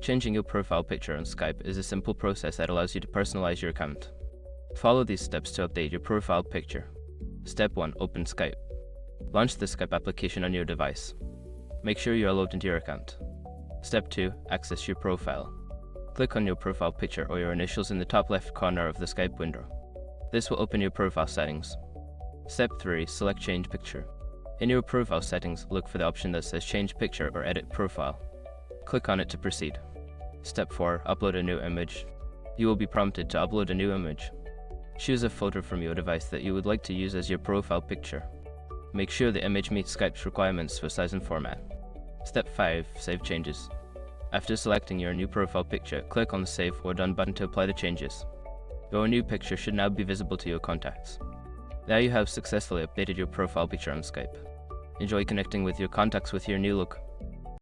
Changing your profile picture on Skype is a simple process that allows you to personalize your account. Follow these steps to update your profile picture. Step 1. Open Skype. Launch the Skype application on your device. Make sure you are logged into your account. Step 2. Access your profile. Click on your profile picture or your initials in the top left corner of the Skype window. This will open your profile settings. Step 3. Select Change Picture. In your profile settings, look for the option that says Change Picture or Edit Profile. Click on it to proceed. Step 4. Upload a new image. You will be prompted to upload a new image. Choose a photo from your device that you would like to use as your profile picture. Make sure the image meets Skype's requirements for size and format. Step 5. Save changes. After selecting your new profile picture, click on the Save or Done button to apply the changes. Your new picture should now be visible to your contacts. Now you have successfully updated your profile picture on Skype. Enjoy connecting with your contacts with your new look.